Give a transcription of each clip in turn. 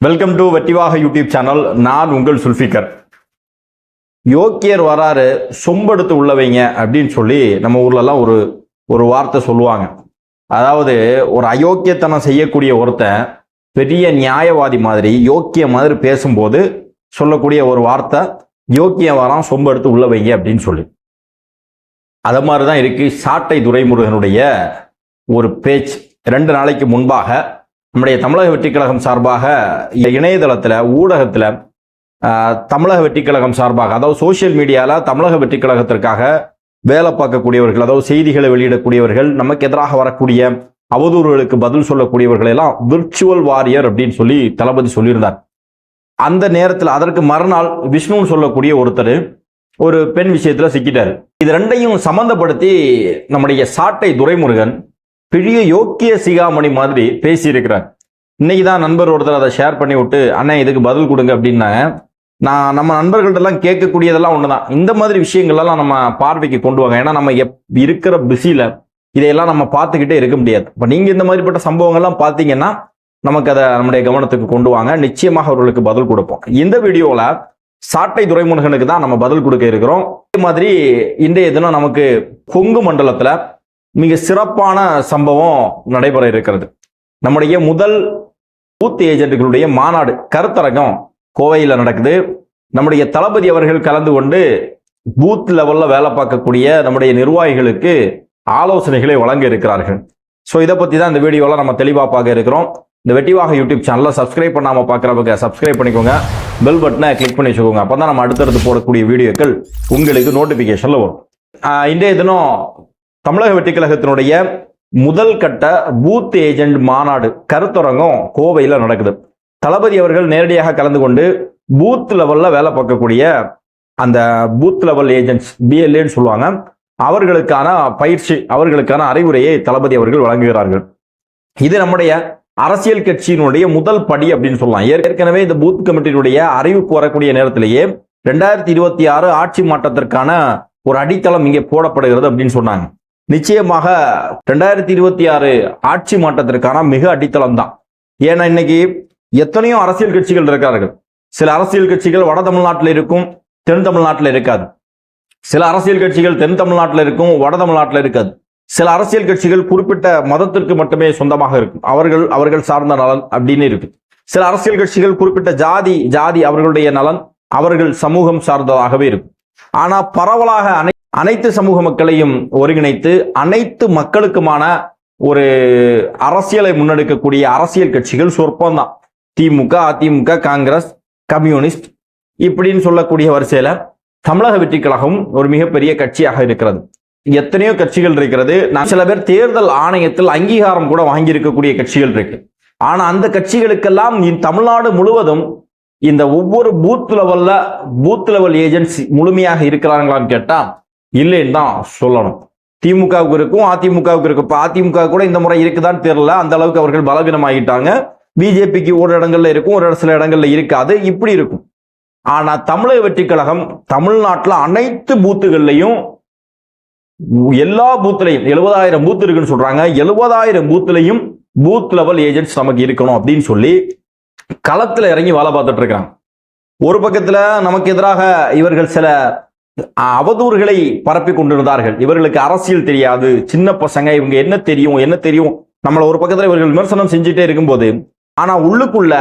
Welcome to வெட்டிவாக YouTube channel. நான் உங்கள் சுல்ஃபிகர். யோக்கியர் வராரு சொம்பெடுத்து உள்ளவைங்க அப்படின்னு சொல்லி நம்ம ஊர்லலாம் ஒரு வார்த்தை சொல்லுவாங்க. அதாவது ஒரு அயோக்கியத்தனம் செய்யக்கூடிய ஒருத்தன் பெரிய நியாயவாதி மாதிரி யோக்கிய மாதிரி பேசும்போது சொல்லக்கூடிய ஒரு வார்த்தை யோக்கியம் வரான் சொம்பெடுத்து உள்ளவைங்க அப்படின்னு சொல்லி. அது மாதிரி தான் இருக்கு சாட்டை துரைமுருகனுடைய ஒரு பேச்சு. 2 நாளைக்கு முன்பாக நம்முடைய தமிழக வெற்றி கழகம் சார்பாக இணையதளத்தில் ஊடகத்தில் தமிழக வெற்றி கழகம் சார்பாக, அதாவது சோசியல் மீடியாவில் தமிழக வெற்றி கழகத்திற்காக வேலை பார்க்கக்கூடியவர்கள், அதாவது செய்திகளை வெளியிடக்கூடியவர்கள், நமக்கு எதிராக வரக்கூடிய அவதூறுகளுக்கு பதில் சொல்லக்கூடியவர்கள் எல்லாம் விர்ச்சுவல் வாரியர் அப்படின்னு சொல்லி தளபதி சொல்லியிருந்தார். அந்த நேரத்தில் அதற்கு மறுநாள் விஷ்ணுன்னு சொல்லக்கூடிய ஒருத்தர் ஒரு பெண் விஷயத்தில் சிக்கிட்டார். இது ரெண்டையும் சம்பந்தப்படுத்தி நம்முடைய சாட்டை துரைமுருகன் பெரிய யோக்கிய சிகாமணி மாதிரி பேசியிருக்கிறார். இன்னைக்கு தான் நண்பர் ஒருத்தர் அதை ஷேர் பண்ணி விட்டு, அண்ணன் இதுக்கு பதில் கொடுங்க அப்படின்னாங்க. நம்ம நண்பர்கள்ட்டெல்லாம் கேட்கக்கூடியதெல்லாம் ஒண்ணுதான், இந்த மாதிரி விஷயங்கள்லாம் நம்ம பார்வைக்கு கொண்டு வாங்க. ஏன்னா நம்ம இருக்கிற பிஸியில இதையெல்லாம் நம்ம பார்த்துக்கிட்டே இருக்க முடியாது. இப்போ நீங்க இந்த மாதிரிப்பட்ட சம்பவங்கள்லாம் பார்த்தீங்கன்னா நமக்கு அதை நம்முடைய கவனத்துக்கு கொண்டு வாங்க, நிச்சயமாக அவர்களுக்கு பதில் கொடுப்போம். இந்த வீடியோல சாட்டை துரைமுருகனுக்கு தான் நம்ம பதில் கொடுக்க இருக்கிறோம். இதே மாதிரி இன்றைய தினம் நமக்கு கொங்கு மண்டலத்துல மிக சிறப்பான சம்பவம் நடைபெற இருக்கிறது. நம்முடைய முதல் பூத் ஏஜென்ட்களுடைய மாநாடு கருத்தரங்கம் கோவையில் நடக்குது. நம்முடைய தளபதி அவர்கள் கலந்து கொண்டு பூத் லெவல்ல வேலை பார்க்கக்கூடிய நம்முடைய நிர்வாகிகளுக்கு ஆலோசனைகளை வழங்க இருக்கிறார்கள். ஸோ இதை பற்றி தான் இந்த வீடியோவில் நம்ம தெளிவாக பார்க்க இருக்கிறோம். இந்த வெட்டிவாக யூடியூப் சேனலை சப்ஸ்கிரைப் பண்ணாமல் பார்க்குறவங்க சப்ஸ்கிரைப் பண்ணிக்கோங்க, பெல் பட்டனை கிளிக் பண்ணி வச்சுக்கோங்க. அப்போ தான் நம்ம அடுத்தடுத்து போடக்கூடிய வீடியோக்கள் உங்களுக்கு நோட்டிஃபிகேஷனில் வரும். இன்றைய தினம் தமிழக வெற்றி கழகத்தினுடைய முதல் கட்ட பூத் ஏஜென்ட் மாநாடு கருத்தரங்கம் கோவையில் நடக்குது. தளபதி அவர்கள் நேரடியாக கலந்து கொண்டு பூத் லெவல்ல வேலை பார்க்கக்கூடிய அந்த பூத் லெவல் ஏஜென்ட்ஸ், பிஎல்ஏன்னு சொல்லுவாங்க, அவர்களுக்கான பயிற்சி, அவர்களுக்கான அறிவுரையை தளபதி அவர்கள் வழங்குகிறார்கள். இது நம்முடைய அரசியல் கட்சியினுடைய முதல் படி அப்படின்னு சொல்லலாம். ஏற்கனவே இந்த பூத் கமிட்டியினுடைய அறிவிப்பு வரக்கூடிய நேரத்திலேயே 2026 ஆட்சி மாற்றத்திற்கான ஒரு அடித்தளம் இங்கே போடப்படுகிறது அப்படின்னு சொன்னாங்க. நிச்சயமாக 2026 ஆட்சி மாற்றத்திற்கான மிக அடித்தளம் தான். ஏன்னா இன்னைக்கு எத்தனையோ அரசியல் கட்சிகள் இருக்கார்கள். சில அரசியல் கட்சிகள் வட தமிழ்நாட்டில் இருக்கும், தென் தமிழ்நாட்டில் இருக்காது. சில அரசியல் கட்சிகள் தென் தமிழ்நாட்டில் இருக்கும், வட தமிழ்நாட்டில் இருக்காது. சில அரசியல் கட்சிகள் குறிப்பிட்ட மதத்திற்கு மட்டுமே சொந்தமாக இருக்கும், அவர்கள் சார்ந்த நலன் அப்படின்னு இருக்கு. சில அரசியல் கட்சிகள் குறிப்பிட்ட ஜாதி அவர்களுடைய நலன், அவர்கள் சமூகம் சார்ந்ததாகவே இருக்கும். ஆனா பரவலாக அனைத்து சமூக மக்களையும் ஒருங்கிணைத்து அனைத்து மக்களுக்குமான ஒரு அரசியலை முன்னெடுக்கக்கூடிய அரசியல் கட்சிகள் சொற்பம் தான். திமுக, அதிமுக, காங்கிரஸ், கம்யூனிஸ்ட் இப்படின்னு சொல்லக்கூடிய வரிசையில தமிழக வெற்றி கழகம் ஒரு மிகப்பெரிய கட்சியாக இருக்கிறது. எத்தனையோ கட்சிகள் இருக்கிறது. சில பேர் தேர்தல் ஆணையத்தில் அங்கீகாரம் கூட வாங்கி இருக்கக்கூடிய கட்சிகள் இருக்கு. ஆனா அந்த கட்சிகளுக்கெல்லாம் தமிழ்நாடு முழுவதும் இந்த ஒவ்வொரு பூத் லெவல் ஏஜென்ட்ஸ் முழுமையாக இருக்கிறாங்களான்னு கேட்டா இல்லைன்னு தான் சொல்லணும். திமுகவுக்கு இருக்கும், அதிமுகவுக்கு இருக்கும். இப்போ அதிமுக கூட இந்த முறை இருக்குதான்னு தெரியல, அந்த அளவுக்கு அவர்கள் பலவீனமாகிட்டாங்க. பிஜேபிக்கு ஒரு இடங்கள்ல இருக்கும், ஒரு சில இடங்கள்ல இருக்காது, இப்படி இருக்கும். ஆனா தமிழக வெற்றி கழகம் தமிழ்நாட்டில் அனைத்து பூத்துகள்லையும், எல்லா பூத்துலையும் 70,000 பூத் இருக்குன்னு சொல்றாங்க, 70,000 பூத்துலையும் பூத் லெவல் ஏஜென்ட்ஸ் நமக்கு இருக்கணும் அப்படின்னு சொல்லி களத்துல இறங்கி வேலை பார்த்துட்டு இருக்காங்க. ஒரு பக்கத்துல நமக்கு எதிராக இவர்கள் சில அவதூறுகளை பரப்பி கொண்டிருந்தார்கள். இவர்களுக்கு அரசியல் தெரியாது, சின்ன பசங்க, இவங்க என்ன தெரியும் நம்மள ஒரு பக்கத்துல இவர்கள் விமர்சனம் செஞ்சுட்டே இருக்கும்போது, ஆனா உள்ளுக்குள்ள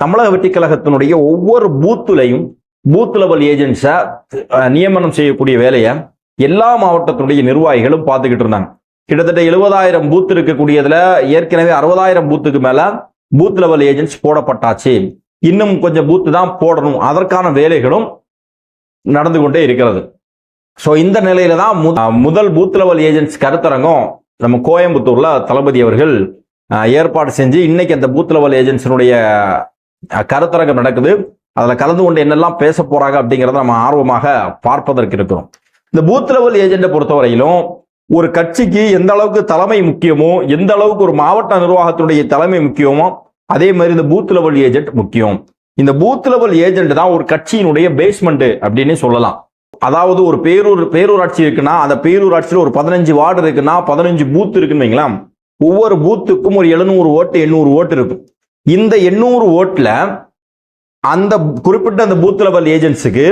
தமிழக வெற்றி கழகத்தினுடைய ஒவ்வொரு பூத்துலையும் பூத் லெவல் ஏஜென்ட்ஸை நியமனம் செய்யக்கூடிய வேலையை எல்லா மாவட்டத்தினுடைய நிர்வாகிகளும் பார்த்துக்கிட்டு இருந்தாங்க. கிட்டத்தட்ட 70,000 பூத் இருக்கக்கூடியதுல ஏற்கனவே 60,000 பூத்துக்கு மேல பூத் லெவல் ஏஜென்ட்ஸ் போடப்பட்டாச்சு. இன்னும் கொஞ்சம் பூத்து தான் போடணும். அதற்கான வேலைகளும் நடந்து கொண்டே இருக்கிறது. ஸோ இந்த நிலையில தான் முதல் பூத் லெவல் ஏஜென்ட்ஸ் கருத்தரங்கம் நம்ம கோயம்புத்தூர்ல தளபதி அவர்கள் ஏற்பாடு செஞ்சு இன்னைக்கு அந்த பூத் லெவல் ஏஜென்ட்ஸினுடைய கருத்தரங்கம் நடக்குது. அதில் கலந்து கொண்டு என்னெல்லாம் பேச போறாங்க அப்படிங்கிறத நம்ம ஆர்வமாக பார்ப்பதற்கு இருக்கிறோம். இந்த பூத் லெவல் ஏஜென்ட்டை பொறுத்தவரையிலும் ஒரு கட்சிக்கு எந்த அளவுக்கு தலைமை முக்கியமோ, எந்த அளவுக்கு ஒரு மாவட்ட நிர்வாகத்தினுடைய தலைமை முக்கியமோ, அதே மாதிரி இந்த பூத் லெவல் ஏஜென்ட் முக்கியம். இந்த பூத் லெவல் ஏஜென்ட் தான் ஒரு கட்சியினுடைய பேஸ்மெண்ட் அப்படின்னு சொல்லலாம். அதாவது ஒரு பேரூராட்சி இருக்குன்னா அந்த பேரூராட்சியில் ஒரு 15 வார்டு இருக்குன்னா 15 பூத் இருக்குன்னு வைங்களேன். ஒவ்வொரு பூத்துக்கும் ஒரு 700 ஓட்டு 800 ஓட்டு இருக்கும். இந்த 800 ஓட்டுல அந்த குறிப்பிட்ட அந்த பூத் லெவல் ஏஜென்ட்ஸுக்கு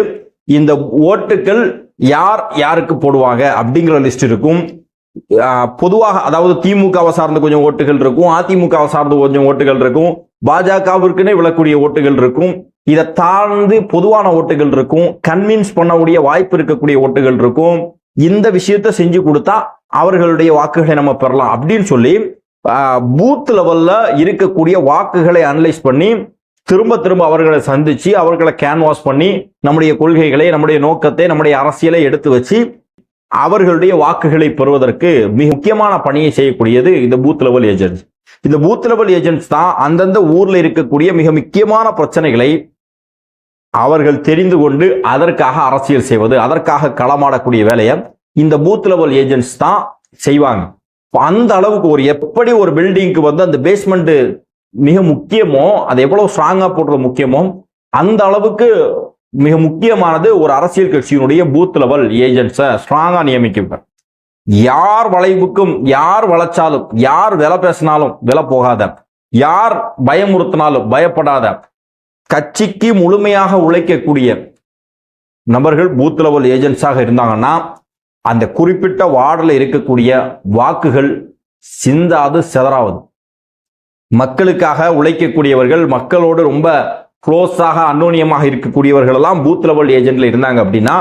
இந்த ஓட்டுகள் யார் யாருக்கு போடுவாங்க அப்படிங்கிற லிஸ்ட் இருக்கும். பொதுவாக அதாவது திமுகவை சார்ந்த கொஞ்சம் ஓட்டுகள் இருக்கும், அதிமுகவை சார்ந்த கொஞ்சம் ஓட்டுகள் இருக்கும், பாஜகவிற்குன்னே விழக்கூடிய ஓட்டுகள் இருக்கும், இதை தாழ்ந்து பொதுவான ஓட்டுகள் இருக்கும், கன்வின்ஸ் பண்ணக்கூடிய வாய்ப்பு இருக்கக்கூடிய ஓட்டுகள் இருக்கும். இந்த விஷயத்தை செஞ்சு கொடுத்தா அவர்களுடைய வாக்குகளை நம்ம பெறலாம் அப்படின்னு சொல்லி பூத் லெவல்ல இருக்கக்கூடிய வாக்குகளை அனலைஸ் பண்ணி திரும்ப திரும்ப அவர்களை சந்திச்சு அவர்களை கேன்வாஸ் பண்ணி நம்முடைய கொள்கைகளை, நம்முடைய நோக்கத்தை, நம்முடைய அரசியலை எடுத்து வச்சு அவர்களுடைய வாக்குகளை பெறுவதற்கு மிக முக்கியமான பணியை செய்யக்கூடியது இந்த பூத் லெவல் ஏஜென்ட்ஸ். இந்த பூத் லெவல் ஏஜென்ட்ஸ் தான் அந்தந்த ஊர்ல இருக்கக்கூடிய மிக முக்கியமான பிரச்சனைகளை அவர்கள் தெரிந்து கொண்டு அதற்காக அரசியல் செய்வது, அதற்காக களமாடக்கூடிய வேலையை இந்த பூத் லெவல் ஏஜென்ட்ஸ் தான் செய்வாங்க. அந்த அளவுக்கு எப்படி ஒரு பில்டிங்க்கு வந்து அந்த பேஸ்மெண்ட் மிக முக்கியமோ, அது எவ்வளவு ஸ்ட்ராங்கா போடுறது முக்கியமோ, அந்த அளவுக்கு மிக முக்கியமானது ஒரு அரசியல் கட்சியினுடைய பூத் லெவல் ஏஜென்ட்ஸை ஸ்ட்ராங்கா நியமிக்க. யார் வளைவுக்கும், யார் வளைச்சாலும், யார் விலை பேசினாலும் விலை போகாத, யார் பயமுறுத்தினாலும் பயப்படாத, கட்சிக்கு முழுமையாக உழைக்கக்கூடிய நபர்கள் பூத் லெவல் ஏஜென்ட்ஸாக இருந்தாங்கன்னா அந்த குறிப்பிட்ட வார்டில் இருக்கக்கூடிய வாக்குகள் சிந்தாது சிதறாவது. மக்களுக்காக உழைக்கக்கூடியவர்கள், மக்களோடு ரொம்ப க்ளோஸாக அன்னோனியமாக இருக்கக்கூடியவர்கள் எல்லாம் பூத் லெவல் ஏஜென்ட்ல இருந்தாங்க அப்படின்னா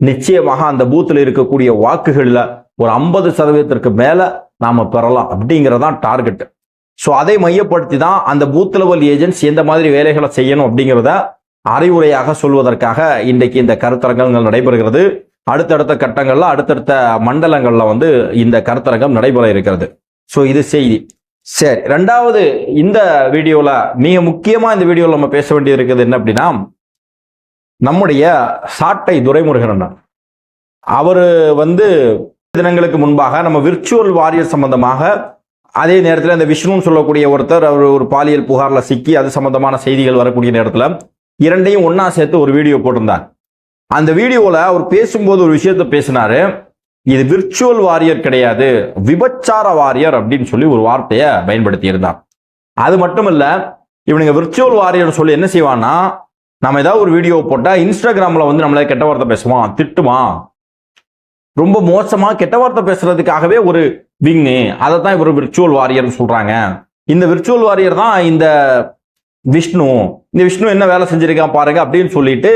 நிச்சயமாக அந்த பூத்தில் இருக்கக்கூடிய வாக்குகள்ல ஒரு 50% மேல நாம பெறலாம் அப்படிங்கறதான் டார்கெட். ஸோ அதை மையப்படுத்தி தான் அந்த பூத் லெவல் ஏஜென்ட்ஸ் எந்த மாதிரி வேலைகளை செய்யணும் அப்படிங்கிறத அறிவுரையாக சொல்வதற்காக இன்றைக்கு இந்த கருத்தரங்கங்கள் நடைபெறுகிறது. அடுத்தடுத்த கட்டங்கள்ல, அடுத்தடுத்த மண்டலங்கள்ல வந்து இந்த கருத்தரங்கம் நடைபெற இருக்கிறது. ஸோ இது செய்தி. சரி, ரெண்டாவது இந்த வீடியோல மிக முக்கியமா இந்த வீடியோல நம்ம பேச வேண்டியது இருக்குது என்ன அப்படின்னா, நம்முடைய சாட்டை துரைமுருகன் அவரு வந்து தினங்களுக்கு முன்பாக நம்ம விர்ச்சுவல் வாரியர் சம்பந்தமாக, அதே நேரத்தில் இந்த விஷ்ணுன்னு சொல்லக்கூடிய ஒருத்தர் அவர் ஒரு பாலியல் புகார்ல சிக்கி அது சம்பந்தமான செய்திகள் வரக்கூடிய நேரத்தில் இரண்டையும் ஒன்னா சேர்த்து ஒரு வீடியோ போட்டிருந்தார். அந்த வீடியோல அவர் பேசும்போது ஒரு விஷயத்த பேசினாரு, இது விர்ச்சுவல் வாரியர் கிடையாது, விபச்சார வாரியர் அப்படின்னு சொல்லி ஒரு வார்த்தையை பயன்படுத்தி இருந்தார். அது மட்டும் இல்ல, இவனுங்க விர்ச்சுவல் வாரியர் சொல்லி என்ன செய்வான்னா, நம்ம ஏதாவது ஒரு வீடியோ போட்டா இன்ஸ்டாகிராம்ல வந்து நம்மள கெட்ட வார்த்தை பேசுவான், திட்டுவான், ரொம்ப மோசமா கெட்ட வார்த்தை பேசுறதுக்காகவே ஒரு விங்கு, அதை தான் இவர் விர்ச்சுவல் வாரியர் சொல்றாங்க. இந்த விர்ச்சுவல் வாரியர் தான் இந்த விஷ்ணு, இந்த விஷ்ணு என்ன வேலை செஞ்சிருக்கான் பாருங்க அப்படின்னு சொல்லிட்டு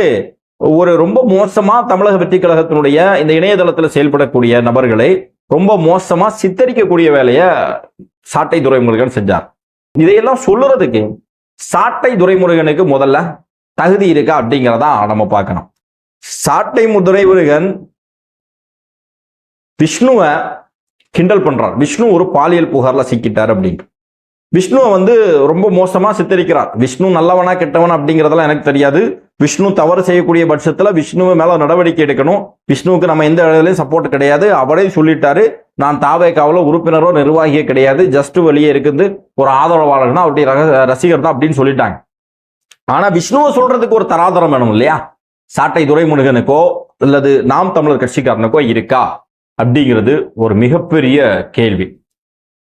ஒரு ரொம்ப மோசமா தமிழக வெற்றி கழகத்தினுடைய இந்த இணையதளத்தில் செயல்படக்கூடிய நபர்களை ரொம்ப மோசமா சித்தரிக்கக்கூடிய வேலையை சாட்டை துரைமுருகன் செஞ்சார். இதையெல்லாம் சொல்லுறதுக்கு சாட்டை துரைமுருகனுக்கு முதல்ல தகுதி இருக்கா அப்படிங்கிறதா நம்ம பார்க்கணும். சாட்டை துரைமுருகன் விஷ்ணுவை கிண்டல் பண்றார். விஷ்ணு ஒரு பாலியல் புகார்ல சிக்கிட்டார் அப்படின்னு விஷ்ணுவை வந்து ரொம்ப மோசமா சித்தரிக்கிறார். விஷ்ணு நல்லவனா கெட்டவனா அப்படிங்கிறதெல்லாம் எனக்கு தெரியாது. விஷ்ணு தவறு செய்யக்கூடிய பட்சத்துல விஷ்ணுவை மேல நடவடிக்கை எடுக்கணும். விஷ்ணுவுக்கு நம்ம எந்த இடத்துலயும் சப்போர்ட் கிடையாது. அவரே சொல்லிட்டாரு, நான் தாவேகாவுல உறுப்பினரோ நிர்வாகியே கிடையாது, ஜஸ்ட் வெளியே இருக்குது ஒரு ஆதரவாளர்னா அவருடைய ரசிகர் தான் அப்படின்னு சொல்லிட்டாங்க. ஆனா விஷ்ணுவை சொல்றதுக்கு ஒரு தராதரம் வேணும் இல்லையா? சாட்டை துரைமுருகனுக்கோ அல்லது நாம் தமிழர் கட்சிக்காரனுக்கோ இருக்கா அப்படிங்கிறது ஒரு மிகப்பெரிய கேள்வி.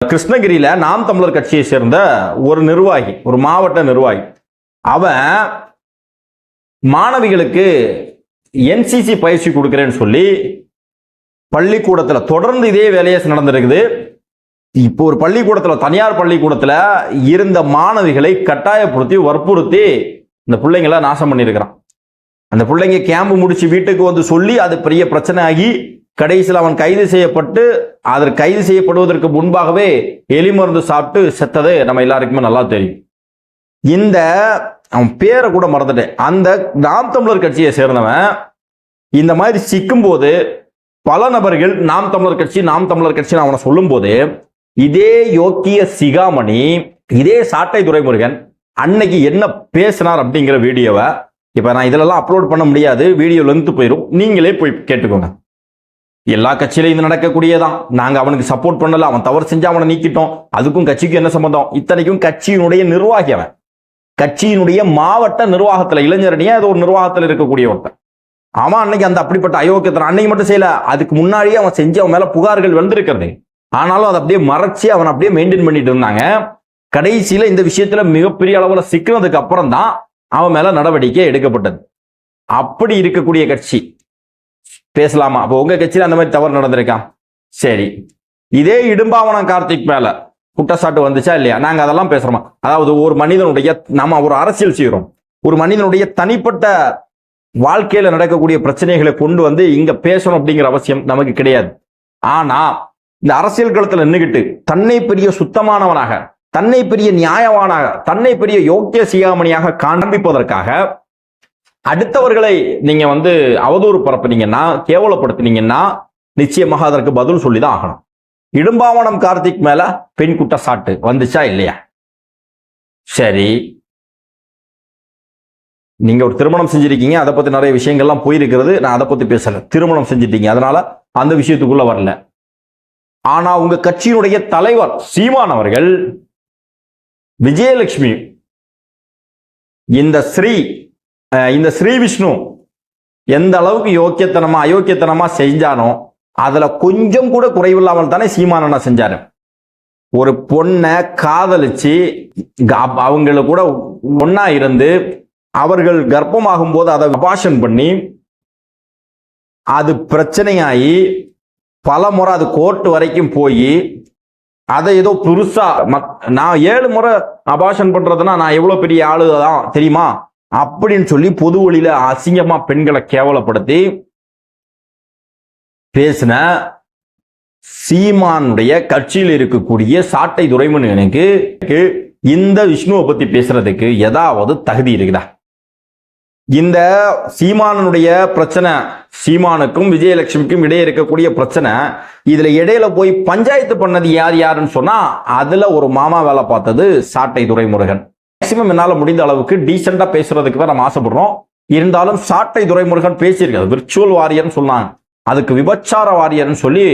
கிருஷ்ணகிரியில நாம் தமிழர் கட்சியை சேர்ந்த ஒரு நிர்வாகி, ஒரு மாவட்ட நிர்வாகி, அவன் மாணவிகளுக்கு என்சிசி பயிற்சி கொடுக்கிறேன்னு சொல்லி பள்ளிக்கூடத்துல தொடர்ந்து இதே வேலையை நடந்திருக்குது. இப்போ ஒரு பள்ளிக்கூடத்துல, தனியார் பள்ளிக்கூடத்துல இருந்த மாணவிகளை கட்டாயப்படுத்தி வற்புறுத்தி இந்த பிள்ளைங்களை நாசம் பண்ணியிருக்கிறான். அந்த பிள்ளைங்க கேம்பு முடிச்சு வீட்டுக்கு வந்து சொல்லி அது பெரிய பிரச்சனை ஆகி கடைசியில் அவன் கைது செய்யப்பட்டு, அதற்கு கைது செய்யப்படுவதற்கு முன்பாகவே எலி மருந்து சாப்பிட்டு செத்தது நம்ம எல்லாருக்குமே நல்லா தெரியும். இந்த அவன் பேரை கூட மறந்துட்டேன். அந்த நாம் தமிழர் கட்சியை சேர்ந்தவன் இந்த மாதிரி சிக்கும் போது பல நபர்கள் நாம் தமிழர் கட்சி நாம் தமிழர் கட்சின்னு அவனை சொல்லும் போது இதே யோக்கிய சிகாமணி, இதே சாட்டை துரைமுருகன் அன்னைக்கு என்ன பேசினார் அப்படிங்கிற வீடியோவை இப்ப நான் இதெல்லாம் அப்லோட் பண்ண முடியாது, வீடியோ லென்த் போயிடும், நீங்களே போய் கேட்டுக்கோங்க. எல்லா கட்சியிலும் இது நடக்கக்கூடியதான். நாங்க அவனுக்கு சப்போர்ட் பண்ணல, அவன் தவறு செஞ்சா அவனை நீக்கிட்டோம், அதுக்கும் கட்சிக்கும் என்ன சம்பந்தம்? இத்தனைக்கும் கட்சியினுடைய நிர்வாகி, அவன் கட்சியினுடைய மாவட்ட நிர்வாகத்துல, இளைஞரணியா ஏதோ ஒரு நிர்வாகத்தில் இருக்கக்கூடிய ஒருத்தன். அவன் அன்னைக்கு அந்த அப்படிப்பட்ட அயோக்கியத்தனை அன்னைக்கு மட்டும் செய்யல, அதுக்கு முன்னாடியே அவன் செஞ்சு அவன் மேல புகார்கள் வந்திருக்கிறது. ஆனாலும் அதை அப்படியே மறைச்சு அவன் அப்படியே மெயின்டைன் பண்ணிட்டு இருந்தாங்க. கடைசியில இந்த விஷயத்துல மிகப்பெரிய அளவுல சிக்கினதுக்கு அப்புறம் தான் அவன் மேல நடவடிக்கை எடுக்கப்பட்டது. அப்படி இருக்கக்கூடிய கட்சி பேசலாமா? அப்போ உங்க கட்சியில அந்த மாதிரி தவறு நடந்திருக்கான். சரி, இதே இடும்பாவனம் கார்த்திக் மேல குற்றச்சாட்டு வந்துச்சா இல்லையா? நாங்க அதெல்லாம் பேசுறோமா? அதாவது ஒரு மனிதனுடைய, நம்ம ஒரு அரசியல் செய்யறோம், ஒரு மனிதனுடைய தனிப்பட்ட வாழ்க்கையில நடக்கக்கூடிய பிரச்சனைகளை கொண்டு வந்து இங்க பேசணும் அப்படிங்கிற அவசியம் நமக்கு கிடையாது. ஆனா இந்த அரசியல் களத்துல நின்றுகிட்டு தன்னை பெரிய சுத்தமானவனாக, தன்னை பெரிய நியாயவானாக, தன்னை பெரிய யோக்கிய சிகாமணியாக காண்பிப்பதற்காக அடுத்தவர்களை நீங்க அவதூறு பரப்புனீங்கன்னா, கேவலப்படுத்தினீங்கன்னா நிச்சயமாக அதற்கு பதில் சொல்லிதான் ஆகணும். இடும்பாவனம் கார்த்திக் மேல பெண் குற்றச்சாட்டு வந்துச்சா இல்லையா? சரி, நீங்க ஒரு திருமணம் செஞ்சிருக்கீங்க, அதை பத்தி நிறைய விஷயங்கள்லாம் போயிருக்கிறது, நான் அதை பத்தி பேசல. திருமணம் செஞ்சிட்டீங்க, அதனால அந்த விஷயத்துக்குள்ள வரல. ஆனா உங்க கட்சியினுடைய தலைவர் சீமான் அவர்கள் விஜயலட்சுமி இந்த ஸ்ரீ விஷ்ணு எந்த அளவுக்கு யோக்கியத்தனமா அயோக்கியத்தனமா செஞ்சானோ அதுல கொஞ்சம் கூட குறைவில்லாமல் தானே சீமானண்ணா செஞ்சாரு. ஒரு பொண்ணை காதலிச்சு அவங்கள கூட ஒன்னா இருந்து அவர்கள் கர்ப்பமாகும் போது அதை அபார்ஷன் பண்ணி அது பிரச்சனையாகி பல முறை அது கோர்ட் வரைக்கும் போய் அதை ஏதோ புதுசா நான் 7 முறை அபார்ஷன் பண்றதுன்னா நான் எவ்வளவு பெரிய ஆளுதான் தெரியுமா அப்படின்னு சொல்லி பொது வழியில அசிங்கமா பெண்களை கேவலப்படுத்தி பேசின சீமானுடைய கட்சியில் இருக்கக்கூடிய சாட்டை துரைமுருகனுக்கு இந்த விஷ்ணுவை பத்தி பேசுறதுக்கு ஏதாவது தகுதி இருக்குதா? இந்த சீமானுடைய பிரச்சனை, சீமானுக்கும் விஜயலட்சுமிக்கும் இடையே இருக்கக்கூடிய பிரச்சனை, இதுல இடையில போய் பஞ்சாயத்து பண்ணது யாருன்னு சொன்னா அதுல ஒரு மாமா வேலை பார்த்தது சாட்டை துரைமுருகன். மேக்சிமம் என்னால முடிந்த அளவுக்கு டீசெண்டா பேசுறதுக்கு தான் நம்ம ஆசைப்படுறோம். இருந்தாலும் சாட்டை துரைமுருகன் பேசியிருக்காரு. விர்ச்சுவல் வாரியர்னு சொன்னாங்க, அதுக்கு விபச்சார வாரியர்னு சொல்லி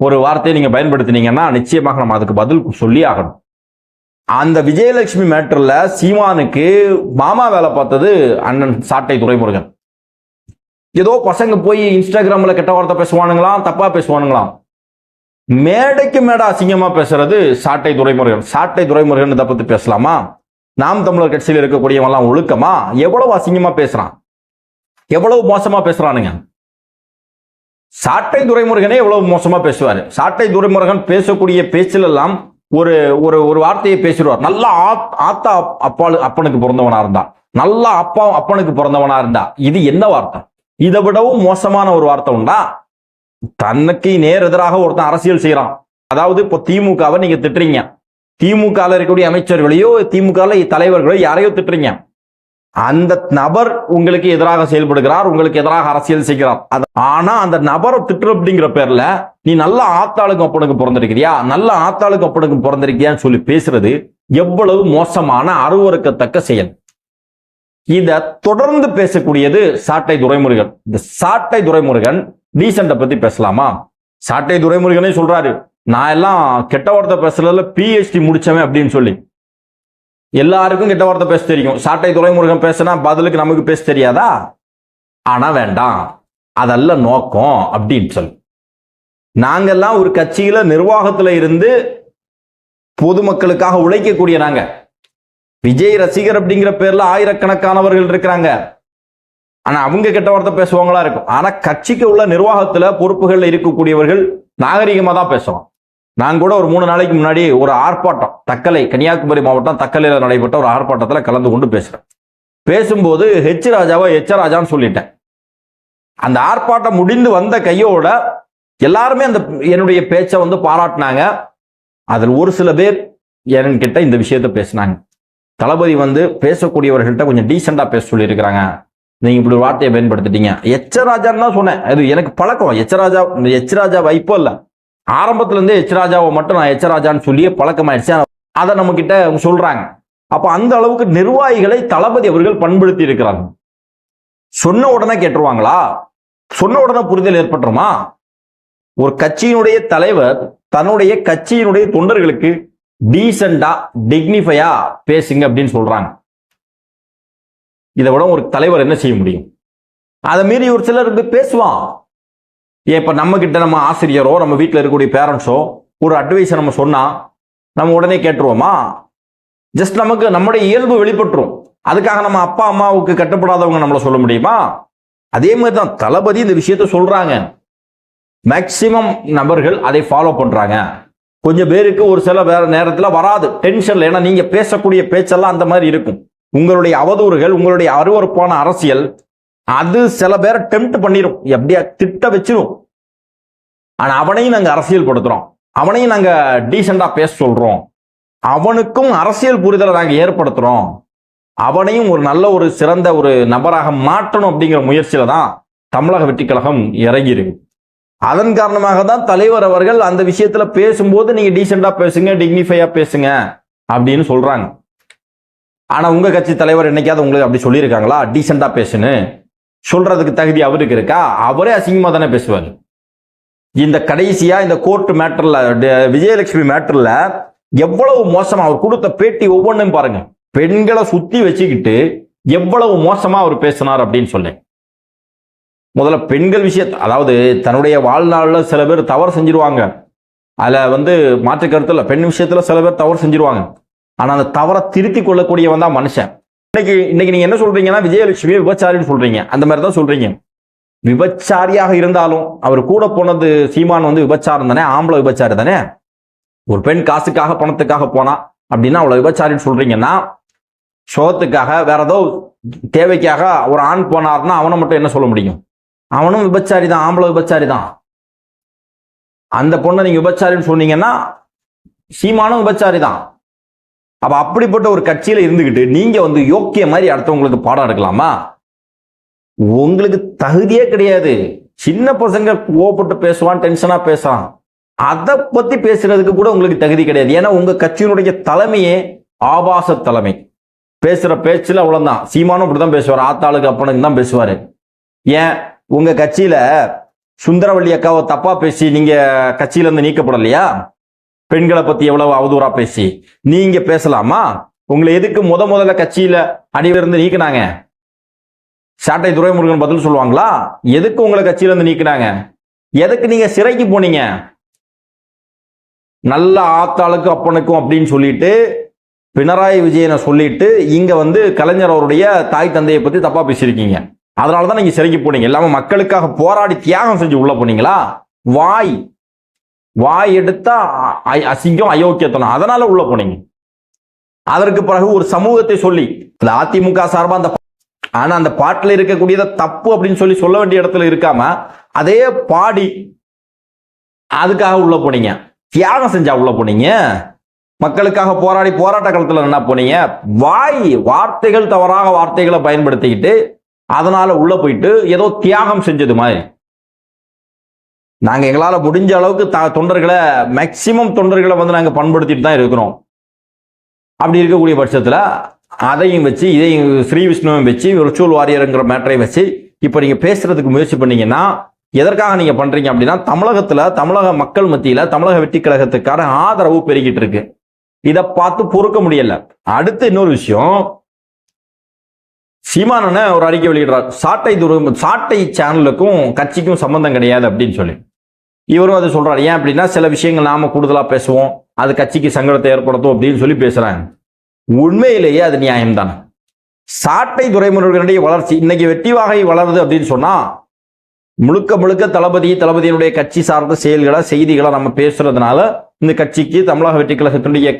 ஒரு வார்த்தையை நீங்க பயன்படுத்தினீங்கன்னா நிச்சயமாக நம்ம அதுக்கு பதில் சொல்லி ஆகணும். அந்த விஜயலட்சுமி மேட்டர்ல சீமானுக்கு மாமா வேலை பார்த்தது அண்ணன் சாட்டை துரைமுருகன். ஏதோ பசங்க போய் இன்ஸ்டாகிராம்ல கெட்ட வார்த்தை பேசுவானுங்களாம், தப்பா பேசுவானுங்களாம். மேடைக்கு மேடை அசிங்கமா பேசுறது சாட்டை துரைமுருகன். சாட்டை துரைமுருகன் இதை பத்தி பேசலாமா? நாம் தமிழர் கட்சியில் இருக்கக்கூடியவெல்லாம் ஒழுக்கமா? எவ்வளவு அசிங்கமா பேசுறான், எவ்வளவு மோசமா பேசுறானுங்க. சாட்டை துரைமுருகனே எவ்வளவு மோசமா பேசுவாரு. சாட்டை துரைமுருகன் பேசக்கூடிய பேச்சில் எல்லாம் ஒரு ஒரு ஒரு வார்த்தையை பேசிடுவார். நல்லா ஆத்தா அப்பனுக்கு பிறந்தவனா இருந்தா, நல்லா அப்பா அப்பனுக்கு பிறந்தவனா இருந்தா, இது என்ன வார்த்தை? இதை விடவும் மோசமான ஒரு வார்த்தை உண்டா? தனக்கு நேர் எதிராக ஒருத்தன் அரசியல் செய்யறான். அதாவது இப்போ திமுகவை நீங்க திட்டுறீங்க, திமுக இருக்கக்கூடிய அமைச்சர்களையோ திமுக தலைவர்களோ யாரையோ திட்டுறீங்க, அந்த நபர் உங்களுக்கு எதிராக செயல்படுகிறார், உங்களுக்கு எதிராக அரசியல் செய்கிறார். ஆனா அந்த நபரை திட்டு அப்படிங்கிற பேர்ல நீ நல்ல ஆத்தாளுக்கு அப்பனுக்கு பிறந்திருக்கிறியா, நல்ல ஆத்தாளுக்கு அப்பனுக்கு பிறந்திருக்கியான்னு சொல்லி பேசுறது எவ்வளவு மோசமான அருவருக்கத்தக்க செயல். இத தொடர்ந்து பேசக்கூடியது சாட்டை துரைமுருகன். இந்த சாட்டை துரைமுருகன் டீசென்ட பத்தி பேசலாமா? சாட்டை துரைமுருகனே சொல்றாரு, நான் எல்லாம் கெட்ட வார்த்தை பேசுறதுல PhD முடிச்சவன் அப்படின்னு சொல்லி. எல்லாருக்கும் கெட்ட வார்த்தை பேச தெரியும். சாட்டை துரைமுருகன் பேசினா பதிலுக்கு நமக்கு பேச தெரியாதா? ஆனா வேண்டாம், அதல்ல நோக்கம் அப்படின்னு சொல்லி நாங்கெல்லாம் ஒரு கட்சியில நிர்வாகத்துல இருந்து பொதுமக்களுக்காக உழைக்கக்கூடிய நாங்க. விஜய் ரசிகர் அப்படிங்கிற பேர்ல ஆயிரக்கணக்கானவர்கள் இருக்கிறாங்க. ஆனா அவங்க கெட்ட வார்த்தை பேசுவாங்களா இருக்கும். ஆனா கட்சிக்கு உள்ள நிர்வாகத்துல பொறுப்புகள் இருக்கக்கூடியவர்கள் நாகரிகமா தான் பேசுவோம். நான் கூட ஒரு 3 நாளைக்கு முன்னாடி ஒரு ஆர்ப்பாட்டம், தக்கலை, கன்னியாகுமரி மாவட்டம் தக்கலையில் நடைபெற்ற ஒரு ஆர்ப்பாட்டத்தில் கலந்து கொண்டு பேசுறேன். பேசும்போது ஹெச் ராஜாவை எச்சராஜான்னு சொல்லிட்டேன். அந்த ஆர்ப்பாட்டம் முடிந்து வந்த கையோட எல்லாருமே அந்த என்னுடைய பேச்சை பாராட்டினாங்க. அதில் ஒரு சில பேர் என்கிட்ட இந்த விஷயத்த பேசினாங்க. தளபதி பேசக்கூடியவர்கள்ட்ட கொஞ்சம் டீசெண்டா பேச சொல்லி இருக்கிறாங்க, நீங்க இப்படி ஒரு வார்த்தையை பயன்படுத்திட்டீங்க. எச்சராஜான்னு தான் சொன்னேன். அது எனக்கு பழக்கம். எச்சராஜா இப்போ இல்ல, ஆரம்பத்துல இருந்தே எச்ராஜாவை மட்டும் நான் எச்ராஜான்னு சொல்லியே பழக்கமாயிடுச்சு. அதை நம்ம கிட்ட சொல்றாங்க. அப்ப அந்த அளவுக்கு நிர்வாகிகளை தளபதி அவர்கள் பண்படுத்தி இருக்கிறாங்க. சொன்ன உடனே கேட்டுருவாங்களா? சொன்ன உடனே புரிதல் ஏற்பட்டுருமா? ஒரு கட்சியினுடைய தலைவர் தன்னுடைய கட்சியினுடைய தொண்டர்களுக்கு டீசெண்டா டிக்னிஃபையா பேசுங்க அப்படின்னு சொல்றாங்க. இதை விட ஒரு தலைவர் என்ன செய்ய முடியும்? அதை மீறி ஒரு சிலர் பேசுவான். இப்ப நம்ம கிட்ட நம்ம ஆசிரியரோ நம்ம வீட்டில் இருக்கக்கூடிய பேரண்ட்ஸோ ஒரு அட்வைஸை நம்ம சொன்னா நம்ம உடனே கேட்டுருவோமா? ஜஸ்ட் நமக்கு நம்முடைய இயல்பு வெளிப்பட்டுரும். அதுக்காக நம்ம அப்பா அம்மாவுக்கு கட்டுப்படாதவங்க நம்மள சொல்ல முடியுமா? அதே மாதிரி தான் தளபதி இந்த விஷயத்த சொல்றாங்க. மேக்சிமம் நபர்கள் அதை ஃபாலோ பண்றாங்க. கொஞ்சம் பேருக்கு ஒரு சில வேற நேரத்தில் வராது டென்ஷன்ல, ஏன்னா நீங்க பேசக்கூடிய பேச்செல்லாம் அந்த மாதிரி இருக்கும். உங்களுடைய அவதூறுகள், உங்களுடைய அருவருப்பான அரசியல், அது சில பேரை டெம்ப்ட் பண்ணிடும், எப்படியா திட்ட வச்சிரும். ஆனா அவனையும் நாங்க அரசியல் படுத்துறோம், அவனையும் நாங்க டீசெண்டா பேச சொல்றோம், அவனுக்கும் அரசியல் புரிதலை நாங்க ஏற்படுத்துறோம், அவனையும் ஒரு நல்ல ஒரு சிறந்த ஒரு நபராக மாற்றணும் அப்படிங்கிற முயற்சியில தான் தமிழக வெற்றி கழகம் இறங்கியிருக்கு. அதன் காரணமாக தான் தலைவர் அவர்கள் அந்த விஷயத்துல பேசும்போது நீங்க டீசெண்டா பேசுங்க, டிக்னிஃபையா பேசுங்க அப்படின்னு சொல்றாங்க. ஆனா உங்க கட்சி தலைவர் என்னைக்காவது உங்களுக்கு அப்படி சொல்லியிருக்காங்களா? டீசெண்டா பேசுன்னு சொல்றதுக்கு தகுதி அவருக்கு இருக்கா? அவரே அசிங்கமா தானே பேசுவாங்க. இந்த கடைசியா இந்த கோர்ட் மேட்டர்ல, விஜயலட்சுமி மேட்டர்ல எவ்வளவு மோசமா அவர் கொடுத்த பேட்டி ஒவ்வொன்றும் பாருங்க. பெண்களை சுத்தி வச்சுக்கிட்டு எவ்வளவு மோசமா அவர் பேசினார் அப்படின்னு சொல்லேன். முதல்ல பெண்கள் விஷயத்தை, அதாவது தன்னுடைய வாழ்நாளில் சில பேர் தவறு செஞ்சிருவாங்க, அதில் மாற்று கருத்து இல்லை. பெண் விஷயத்துல சில பேர் தவறு செஞ்சிருவாங்க, ஆனால் அந்த தவறை திருத்தி கொள்ளக்கூடியவன் தான் மனுஷன். இன்னைக்கு நீங்க என்ன சொல்றீங்கன்னா விஜயலட்சுமி விபச்சாரின்னு சொல்றீங்க, அந்த மாதிரி தான் சொல்றீங்க. விபச்சாரியாக இருந்தாலும் அவர் கூட போனது சீமான் விபச்சாரம் தானே, ஆம்பளை விபச்சாரி தானே. ஒரு பெண் காசுக்காக பணத்துக்காக போனா அப்படின்னா அவளை விபச்சாரின்னு சொல்றீங்கன்னா, சோகத்துக்காக வேற ஏதோ தேவைக்காக ஒரு ஆண் போனார்னா அவனை மட்டும் என்ன சொல்ல முடியும்? அவனும் விபச்சாரி தான், ஆம்பளை விபச்சாரி தான். அந்த பொண்ணை நீங்க விபச்சாரின்னு சொன்னீங்கன்னா சீமானும் விபச்சாரி தான். அப்ப அப்படிப்பட்ட ஒரு கட்சியில இருந்துகிட்டு நீங்க யோக்கிய மாதிரி அடுத்தவங்களுக்கு பாடம் எடுக்கலாமா? உங்களுக்கு தகுதியே கிடையாது. சின்ன பசங்க கோவப்பட்டு பேசுவான், டென்ஷனா பேசுறான், அதை பத்தி பேசுறதுக்கு கூட உங்களுக்கு தகுதி கிடையாது. ஏன்னா உங்க கட்சியினுடைய தலைமையே ஆபாச தலைமை. பேசுற பேச்சுல அவ்வளவுதான். சீமானும் அப்படிதான் பேசுவார், ஆத்தாளுக்கு அப்பனுக்கு தான் பேசுவாரு. ஏன் உங்க கட்சியில சுந்தரவள்ளி அக்காவை தப்பா பேசி நீங்க கட்சியில இருந்து நீக்கப்படலையா? பெண்களை பத்தி எவ்வளவு அவதூறா பேசி நீங்க பேசலாமா? உங்களை எதுக்கு முதல்ல கட்சியில அடியிலிருந்து நீக்கினாங்க? சாட்டை துரைமுருகன் பதில் சொல்லுவாங்களா? எதுக்கு உங்களை கட்சியில இருந்து நீக்கினாங்க? எதுக்கு நீங்க சிறைக்கு போனீங்க? நல்ல ஆத்தாளுக்கு அப்பனுக்கும் அப்படின்னு சொல்லிட்டு பினராயி விஜயனை சொல்லிட்டு இங்க கலைஞர் அவருடைய தாய் தந்தையை பத்தி தப்பா பேசியிருக்கீங்க. அதனாலதான் நீங்க சிறைக்கு போனீங்க. எல்லாமே மக்களுக்காக போராடி தியாகம் செஞ்சு உள்ள போனீங்களா? வாய் எடுத்தா அசிங்கம், அயோக்கியத்தனம், அதனால உள்ள போனீங்க. அதற்கு பிறகு ஒரு சமூகத்தை சொல்லி அதிமுக சார்பா அந்த பாட்டில் இருக்கக்கூடியத தப்பு அப்படின்னு சொல்ல வேண்டிய இடத்துல இருக்காம அதே பாடி அதுக்காக உள்ள போனீங்க. தியாகம் செஞ்சா உள்ள போனீங்க. மக்களுக்காக போராடி போராட்ட காலத்துல என்ன போனீங்க? வார்த்தைகள் தவறாக வார்த்தைகளை பயன்படுத்திக்கிட்டு அதனால உள்ள போயிட்டு ஏதோ தியாகம் செஞ்சது மாதிரி. நாங்க எங்களால முடிஞ்ச அளவுக்கு தொண்டர்களை, மேக்சிமம் தொண்டர்களை நாங்க பண்படுத்திட்டு தான் இருக்கிறோம். அப்படி இருக்கக்கூடிய பட்சத்துல அதையும் வச்சு இதையும் ஸ்ரீ விஷ்ணுவையும் வச்சு விர்ச்சுவல் வாரியருங்கிற மேட்டரை வச்சு இப்ப நீங்க பேசுறதுக்கு முயற்சி பண்ணீங்கன்னா எதற்காக நீங்க பண்றீங்க அப்படின்னா, தமிழக மக்கள் மத்தியில தமிழக வெற்றி கழகத்துக்கான ஆதரவு பெருகிட்டு இருக்கு. இதை பார்த்து பொறுக்க முடியல. அடுத்து இன்னொரு விஷயம், சீமானன ஒரு அறிக்கை வெளியிடுறார், சாட்டை சேனலுக்கும் கட்சிக்கும் சம்பந்தம் கிடையாது அப்படின்னு சொல்லி. இவரும் அதை சொல்றாரு. ஏன் அப்படின்னா சில விஷயங்கள் நாம கூடுதலா பேசுவோம், அது கட்சிக்கு சங்கடத்தை ஏற்படுத்தும் அப்படின்னு சொல்லி பேசுறாங்க. உண்மையிலேயே அது நியாயம் தானே. சாட்டை துரைமுருகனுடைய வளர்ச்சி இன்னைக்கு வெற்றி வாகை வளருது அப்படின்னு சொன்னா முழுக்க தளபதியினுடைய கட்சி சார்ந்த செயல்களை, செய்திகளை நம்ம பேசுறதுனால இந்த கட்சிக்கு தமிழக வெற்றி கழகத்தினுடைய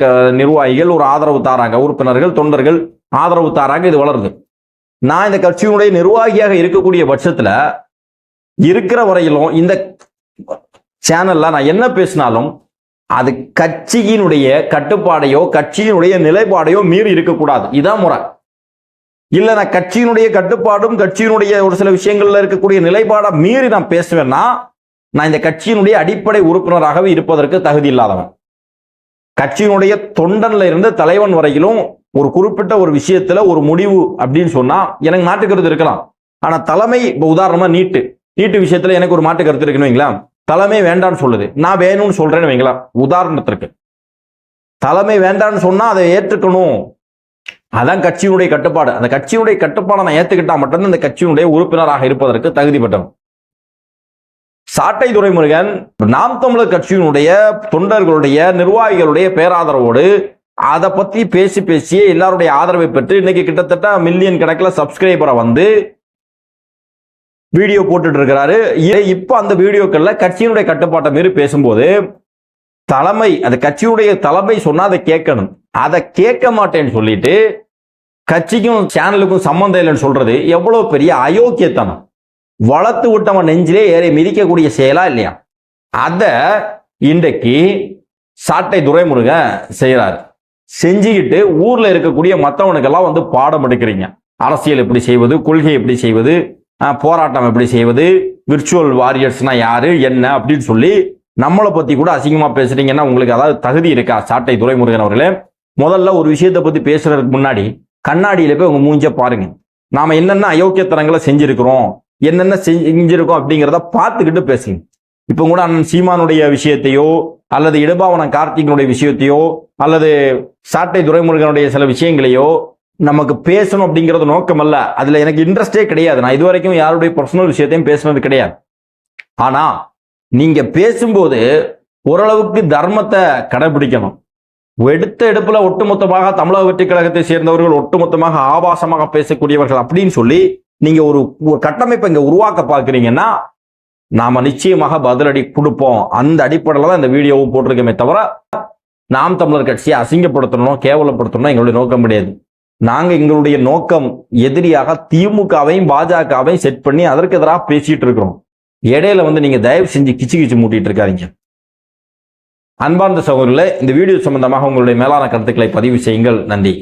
நிர்வாகிகள் ஒரு ஆதரவு தாராங்க, உறுப்பினர்கள் தொண்டர்கள் ஆதரவு தாராங்க, இது வளருது. நான் இந்த கட்சியினுடைய நிர்வாகியாக இருக்கக்கூடிய பட்சத்துல இருக்கிற வரையிலும் இந்த சேனல்ல நான் என்ன பேசினாலும் அது கட்சியினுடைய கட்டுப்பாடையோ கட்சியினுடைய நிலைப்பாடையோ மீறி இருக்கக்கூடாது. இதான் முறை. இல்ல நான் கட்சியினுடைய கட்டுப்பாடும் கட்சியினுடைய ஒரு சில விஷயங்கள்ல இருக்கக்கூடிய நிலைப்பாடை மீறி நான் பேசுவேன்னா நான் இந்த கட்சியினுடைய அடிப்படை உறுப்பினராகவே இருப்பதற்கு தகுதி இல்லாதவன். கட்சியினுடைய தொண்டன்ல இருந்து தலைவன் வரையிலும் ஒரு குறிப்பிட்ட ஒரு விஷயத்துல ஒரு முடிவு அப்படின்னு சொன்னா எனக்கு மாற்று கருத்து இருக்கலாம். ஆனா தலைமை, இப்ப உதாரணமா நீட்டு விஷயத்துல எனக்கு ஒரு மாற்று கருத்து இருக்குன்னு வைங்களா, தலைமை வேண்டான்னு சொல்லுது, நான் வேணும்னு சொல்றேன்னு வைங்களா. உதாரணத்திற்கு தலைமை வேண்டான்னு சொன்னா அதை ஏற்றுக்கணும், அதான் கட்சியினுடைய கட்டுப்பாடு. அந்த கட்சியினுடைய கட்டுப்பாடை நான் ஏத்துக்கிட்டா மட்டும்தான் இந்த கட்சியினுடைய உறுப்பினராக இருப்பதற்கு தகுதி பெற்றவன். சாட்டை துரைமுருகன் நாம் தமிழர் கட்சியினுடைய தொண்டர்களுடைய நிர்வாகிகளுடைய பேராதரவோடு அதை பத்தி பேசி பேசியே எல்லாருடைய ஆதரவை பெற்று இன்னைக்கு கிட்டத்தட்ட மில்லியன் கணக்கில் சப்ஸ்கிரைபரை வந்து வீடியோ போட்டுட்டு இருக்கிறாரு. இப்ப அந்த வீடியோக்கள்ல கட்சியினுடைய கட்டுப்பாட்டை மீறி பேசும்போது தலைமை, அந்த கட்சியுடைய தலைமை சொன்னா அதை கேட்கணும், அதை கேட்க மாட்டேன்னு சொல்லிட்டு கட்சிக்கும் சேனலுக்கும் சம்பந்தம் இல்லைன்னு சொல்றது எவ்வளவு பெரிய அயோக்கியத்தனம். வளர்த்து விட்டவன் நெஞ்சிலே ஏறி மிதிக்கக்கூடிய செயலா இல்லையா? அத இன்றைக்கு சாட்டை துரைமுருகன் செய்யறாரு. செஞ்சுக்கிட்டு ஊர்ல இருக்கக்கூடிய மற்றவனுக்கெல்லாம் வந்து பாடம் எடுக்கிறீங்க. அரசியல் எப்படி செய்வது, கொள்கை எப்படி செய்வது, போராட்டம் எப்படி செய்வது, விர்ச்சுவல் வாரியர்ஸ்னா யாரு என்ன அப்படின்னு சொல்லி நம்மளை பத்தி கூட அசிங்கமா பேசுறீங்கன்னா உங்களுக்கு அதாவது தகுதி இருக்கா? சாட்டை துரைமுருகன் அவர்களே, முதல்ல ஒரு விஷயத்தை பத்தி பேசுறதுக்கு முன்னாடி கண்ணாடியில போய் உங்க மூஞ்ச பாருங்க. நாம என்னென்ன அயோக்கியத்தனங்களை செஞ்சிருக்கிறோம், என்னென்ன செஞ்சிருக்கோம் அப்படிங்கிறத பார்த்துக்கிட்டு பேசுங்க. இப்ப கூட அண்ணன் சீமானுடைய விஷயத்தையோ அல்லது இடுபாவனம் கார்த்திகனுடைய விஷயத்தையோ அல்லது சாட்டை துரைமுருகனுடைய சில விஷயங்களையோ நமக்கு பேசணும் அப்படிங்கிறது நோக்கம் அல்ல. அதுல எனக்கு இன்ட்ரெஸ்டே கிடையாது. நான் இதுவரைக்கும் யாருடைய பர்சனல் விஷயத்தையும் பேசுனது கிடையாது. ஆனா நீங்க பேசும்போது ஓரளவுக்கு தர்மத்தை கடைபிடிக்கணும். எடுத்த எடுப்புல ஒட்டுமொத்தமாக தமிழக வெற்றி கழகத்தை சேர்ந்தவர்கள் ஒட்டுமொத்தமாக ஆபாசமாக பேசக்கூடியவர்கள் அப்படின்னு சொல்லி நீங்க ஒரு கட்டமைப்பை இங்க உருவாக்க பார்க்குறீங்கன்னா நாம நிச்சயமாக பதிலடி கொடுப்போம். அந்த அடிப்படையில் தான் இந்த வீடியோவும் போட்டிருக்கமே தவிர நாம் தமிழர் கட்சியை அசிங்கப்படுத்தணும், கேவலப்படுத்தணும் எங்களுடைய நோக்கம் கிடையாது. நாங்க எங்களுடைய நோக்கம் எதிரியாக திமுகவையும் பாஜகவையும் செட் பண்ணி அதற்கு எதிராக பேசிட்டு இருக்கிறோம். இடையில வந்து நீங்க தயவு செஞ்சு கிச்சு கிச்சு மூட்டிட்டு இருக்காதீங்க. அன்பார்ந்த சகோதரர்களே, இந்த வீடியோ சம்பந்தமாக உங்களுடைய மேலான கருத்துக்களை பதிவு செய்யுங்கள். நன்றி.